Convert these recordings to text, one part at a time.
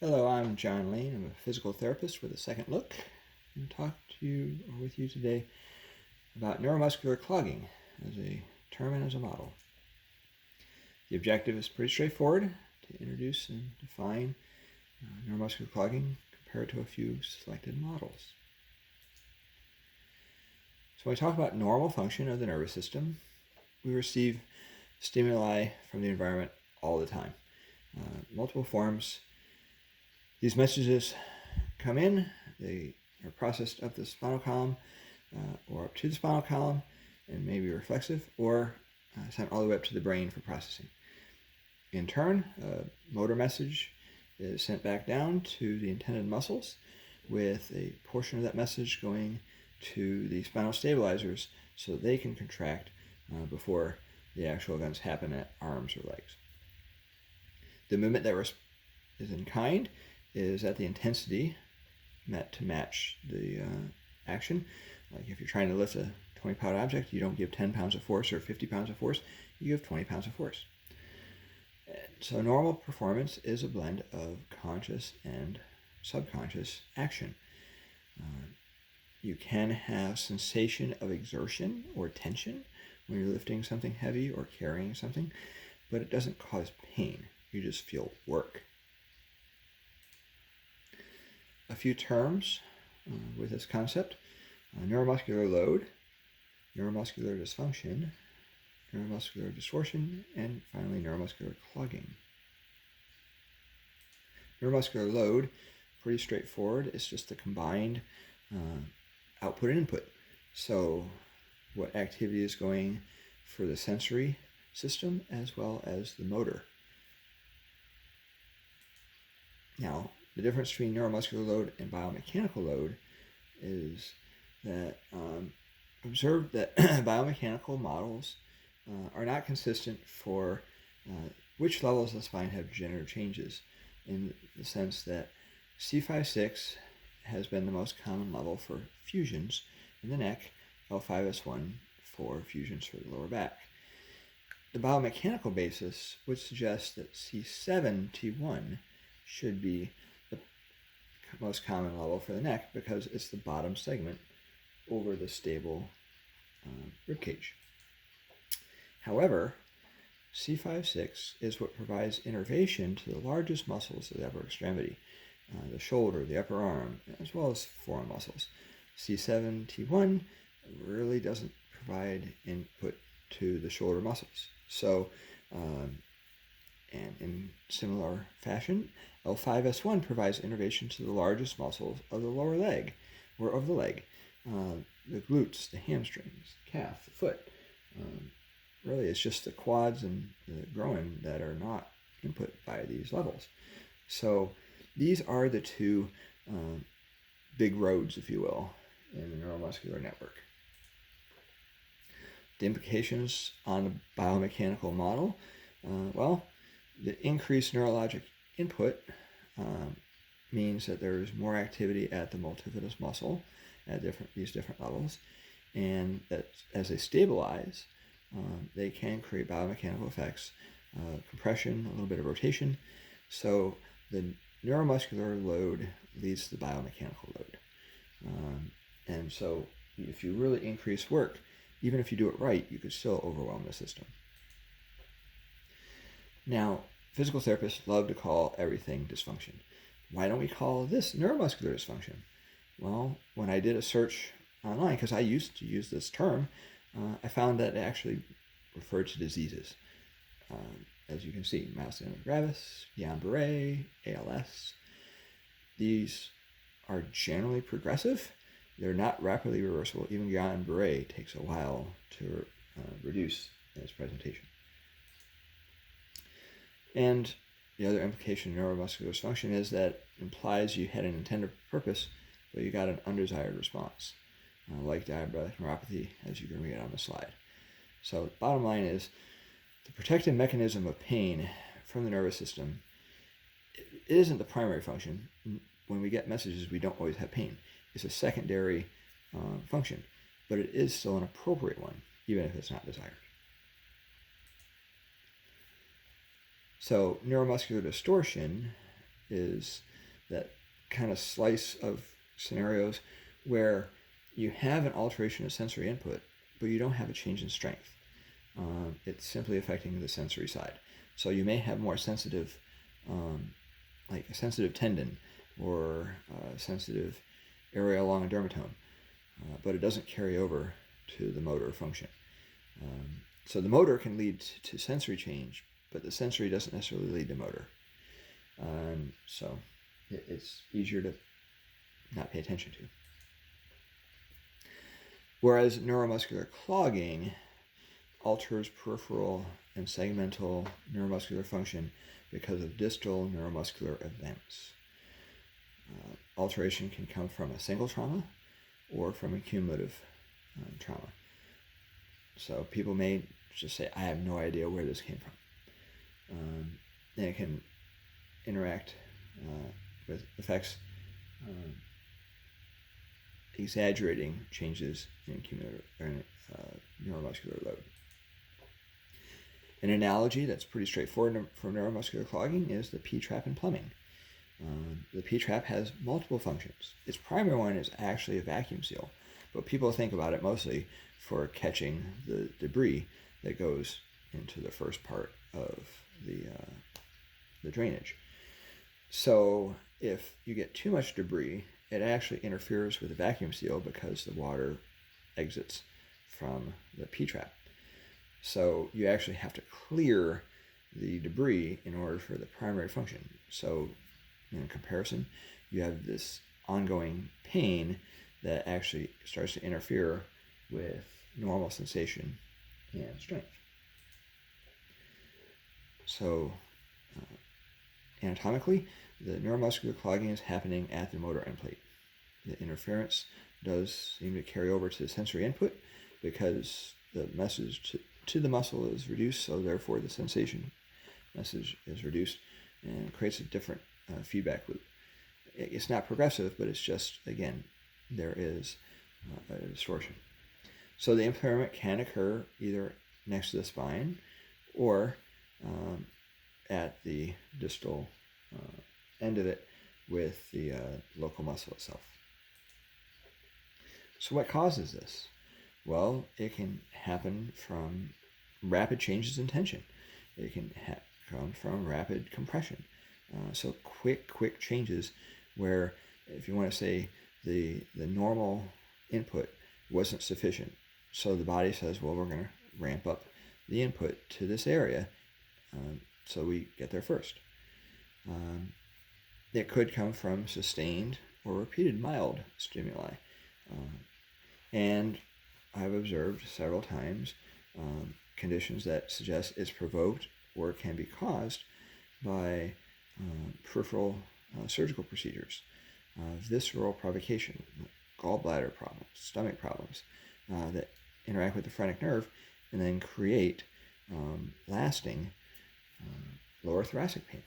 Hello, I'm John Lane. I'm a physical therapist with a second look and talk to you or with you today about neuromuscular clogging as a term and as a model. The objective is pretty straightforward: to introduce and define neuromuscular clogging compared to a few selected models. So when we talk about normal function of the nervous system, we receive stimuli from the environment all the time. Multiple forms. These messages come in, they are processed up the spinal column or up to the spinal column and may be reflexive, or sent all the way up to the brain for processing. In turn, a motor message is sent back down to the intended muscles, with a portion of that message going to the spinal stabilizers so they can contract before the actual events happen at arms or legs. The movement that is in kind is at the intensity met to match the action. Like if you're trying to lift a 20-pound object, you don't give 10 pounds of force or 50 pounds of force, you give 20 pounds of force. So normal performance is a blend of conscious and subconscious action. You can have sensation of exertion or tension when you're lifting something heavy or carrying something, but it doesn't cause pain. You just feel work. A few terms with this concept: neuromuscular load, neuromuscular dysfunction, neuromuscular distortion, and finally neuromuscular clogging. Neuromuscular load, pretty straightforward. It's just the combined output and input. So what activity is going for the sensory system as well as the motor. Now, the difference between neuromuscular load and biomechanical load is that observed that biomechanical models are not consistent for which levels of the spine have degenerative changes, in the sense that C5-6 has been the most common level for fusions in the neck, L5-S1 for fusions for the lower back. The biomechanical basis would suggest that C7-T1 should be the most common level for the neck because it's the bottom segment over the stable rib cage. However, C5-6 is what provides innervation to the largest muscles of the upper extremity, the shoulder, the upper arm, as well as forearm muscles. C7-T1 really doesn't provide input to the shoulder muscles. So, and in similar fashion, L5-S1 provides innervation to the largest muscles of the lower leg, or of the leg, the glutes, the hamstrings, the calf, the foot. Really, it's just the quads and the groin that are not input by these levels. So these are the two big roads, if you will, in the neuromuscular network. The implications on the biomechanical model, well, the increased neurologic input means that there is more activity at the multifidus muscle at these different levels, and that as they stabilize, they can create biomechanical effects, compression, a little bit of rotation. So the neuromuscular load leads to the biomechanical load. And so if you really increase work, even if you do it right, you could still overwhelm the system. Now, physical therapists love to call everything dysfunction. Why don't we call this neuromuscular dysfunction? Well, when I did a search online, because I used to use this term, I found that it actually referred to diseases. As you can see, myasthenia gravis, Guillain-Barré, ALS. These are generally progressive. They're not rapidly reversible. Even Guillain-Barré takes a while to reduce in its presentation. And the other implication of neuromuscular dysfunction is that it implies you had an intended purpose, but you got an undesired response, like diabetic neuropathy, as you can read on the slide. So the bottom line is, the protective mechanism of pain from the nervous system, it isn't the primary function. When we get messages, we don't always have pain. It's a secondary function, but it is still an appropriate one, even if it's not desired. So neuromuscular distortion is that kind of slice of scenarios where you have an alteration of sensory input, but you don't have a change in strength. It's simply affecting the sensory side. So you may have more sensitive, like a sensitive tendon or a sensitive area along a dermatome, but it doesn't carry over to the motor function. So the motor can lead to sensory change, but the sensory doesn't necessarily lead to motor. So it's easier to not pay attention to. Whereas neuromuscular clogging alters peripheral and segmental neuromuscular function because of distal neuromuscular events. Alteration can come from a single trauma or from a cumulative trauma. So people may just say, I have no idea where this came from. And it can interact with effects exaggerating changes in cumulative neuromuscular load. An analogy that's pretty straightforward for neuromuscular clogging is the P-trap in plumbing. The P-trap has multiple functions. Its primary one is actually a vacuum seal, but people think about it mostly for catching the debris that goes into the first part of the drainage. So if you get too much debris, it actually interferes with the vacuum seal because the water exits from the P-trap. So you actually have to clear the debris in order for the primary function. So in comparison, you have this ongoing pain that actually starts to interfere with normal sensation and strength. So anatomically, the neuromuscular clogging is happening at the motor end plate. The interference does seem to carry over to the sensory input because the message to the muscle is reduced, so therefore the sensation message is reduced and creates a different feedback loop. It's not progressive, but it's just, again, there is a distortion. So the impairment can occur either next to the spine or at the distal end of it with the local muscle itself. So what causes this? Well, it can happen from rapid changes in tension. It can come from rapid compression. So quick changes where, if you want to say, the normal input wasn't sufficient. So the body says, well, we're going to ramp up the input to this area so we get there first. It could come from sustained or repeated mild stimuli. And I've observed several times conditions that suggest it's provoked or can be caused by peripheral surgical procedures, visceral provocation, gallbladder problems, stomach problems that interact with the phrenic nerve and then create lasting lower thoracic pain.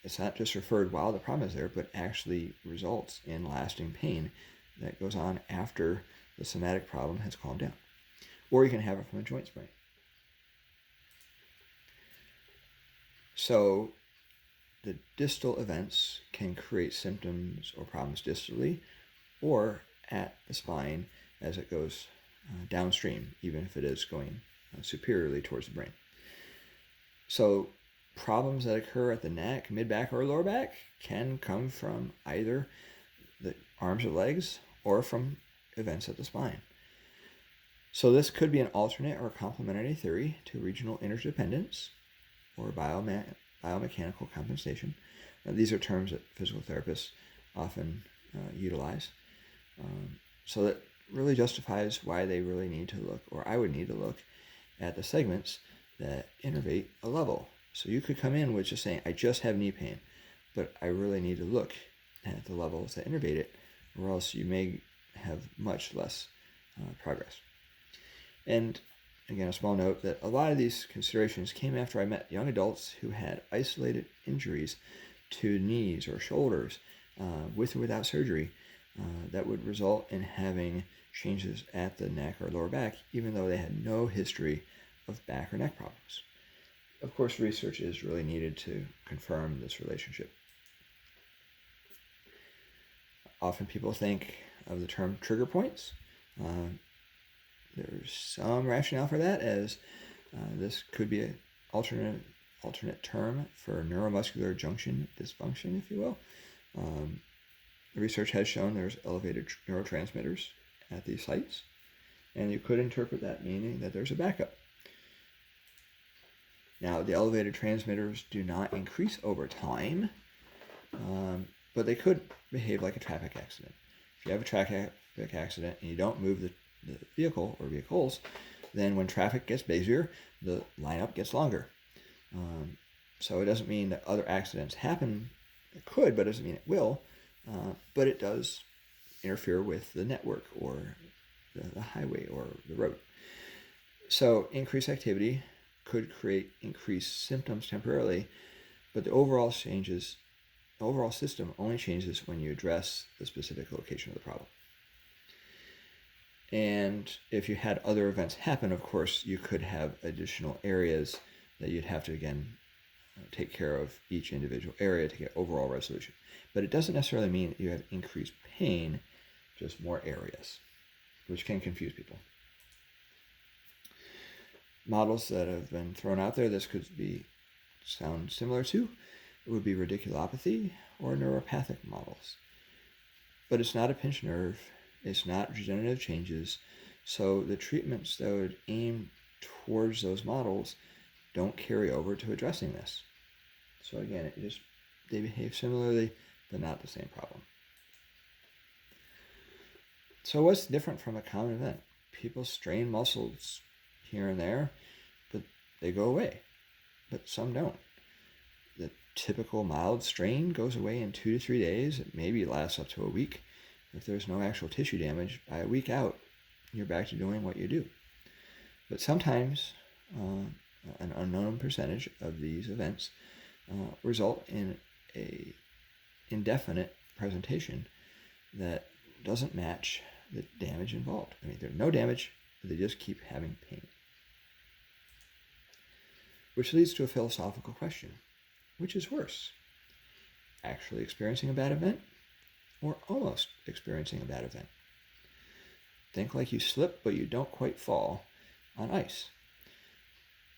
It's not just referred while the problem is there, but actually results in lasting pain that goes on after the somatic problem has calmed down. Or you can have it from a joint sprain. So the distal events can create symptoms or problems distally or at the spine as it goes downstream, even if it is going superiorly towards the brain. So problems that occur at the neck, mid-back, or lower back can come from either the arms or legs or from events at the spine. So this could be an alternate or complementary theory to regional interdependence or biomechanical compensation. These are terms that physical therapists often utilize. So that really justifies why they really need to look, or I would need to look, at the segments that innervate a level. So you could come in with just saying, I just have knee pain, but I really need to look at the levels that innervate it, or else you may have much less progress. And again, a small note that a lot of these considerations came after I met young adults who had isolated injuries to knees or shoulders with or without surgery that would result in having changes at the neck or lower back, even though they had no history of back or neck problems. Of course, research is really needed to confirm this relationship. often people think of the term trigger points. There's some rationale for that, as this could be an alternate term for neuromuscular junction dysfunction, if you will. The research has shown there's elevated neurotransmitters at these sites, and you could interpret that meaning that there's a backup. Now, the elevated transmitters do not increase over time, but they could behave like a traffic accident. If you have a traffic accident and you don't move the vehicle or vehicles, then when traffic gets busier, the lineup gets longer. So it doesn't mean that other accidents happen. It could, but it doesn't mean it will. But it does interfere with the network or the highway or the road. So increased activity could create increased symptoms temporarily, but the overall system only changes when you address the specific location of the problem. And if you had other events happen, of course, you could have additional areas that you'd have to, again, take care of each individual area to get overall resolution. But it doesn't necessarily mean that you have increased pain, just more areas, which can confuse people. Models that have been thrown out there, this could sound similar to, it would be radiculopathy or neuropathic models. But it's not a pinched nerve, it's not regenerative changes, so the treatments that would aim towards those models don't carry over to addressing this. So again, they behave similarly, but not the same problem. So what's different from a common event? People strain muscles here and there, but they go away, but some don't. The typical mild strain goes away in 2 to 3 days. It maybe lasts up to a week. If there's no actual tissue damage, by a week out, you're back to doing what you do. But sometimes an unknown percentage of these events result in a indefinite presentation that doesn't match the damage involved. I mean, there's no damage, but they just keep having pain. Which leads to a philosophical question. Which is worse? Actually experiencing a bad event or almost experiencing a bad event? Think like you slip, but you don't quite fall on ice.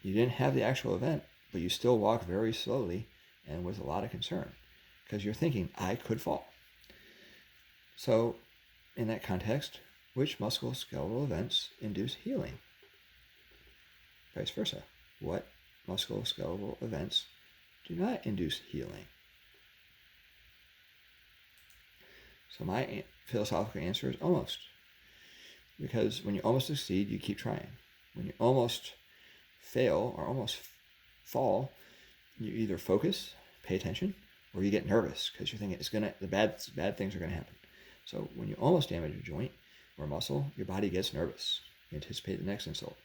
You didn't have the actual event, but you still walk very slowly and with a lot of concern because you're thinking, I could fall. So in that context, which musculoskeletal events induce healing? Vice versa. What musculoskeletal events do not induce healing? So my philosophical answer is almost. Because when you almost succeed, you keep trying. When you almost fail or almost fall, you either focus, pay attention, or you get nervous because you're thinking the bad things are gonna happen. So when you almost damage a joint or muscle, your body gets nervous. You anticipate the next insult.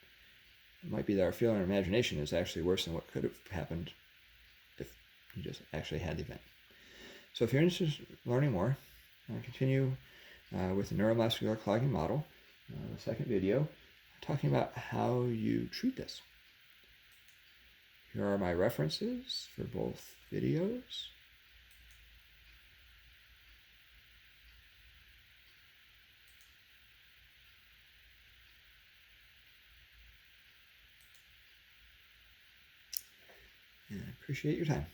It might be that our feeling or imagination is actually worse than what could have happened if you just actually had the event. So if you're interested in learning more, continue with the neuromuscular clogging model, the second video, talking about how you treat this. Here are my references for both videos. And I appreciate your time.